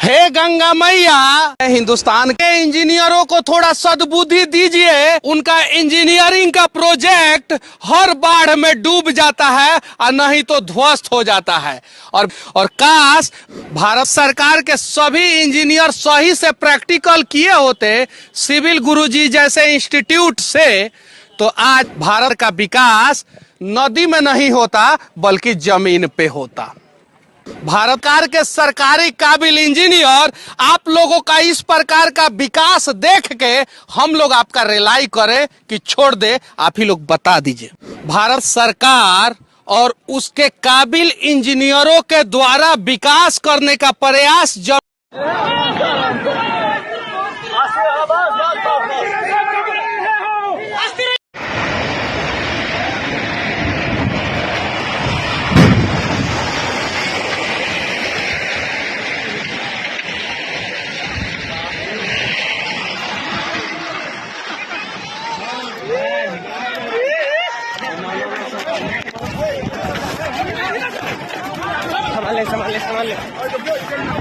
हे गंगा मैया, हिंदुस्तान के इंजीनियरों को थोड़ा सद्बुद्धि दीजिए। उनका इंजीनियरिंग का प्रोजेक्ट हर बाढ़ में डूब जाता है और नहीं तो ध्वस्त हो जाता है। और काश भारत सरकार के सभी इंजीनियर सही से प्रैक्टिकल किए होते सिविल गुरुजी जैसे इंस्टीट्यूट से, तो आज भारत का विकास नदी में नहीं होता बल्कि जमीन पे होता। भारत के सरकारी काबिल इंजीनियर आप लोगों का इस प्रकार का विकास देख के हम लोग आपका रिलाई करें कि छोड़ दे, आप ही लोग बता दीजिए। भारत सरकार और उसके काबिल इंजीनियरों के द्वारा विकास करने का प्रयास जब संभाल ले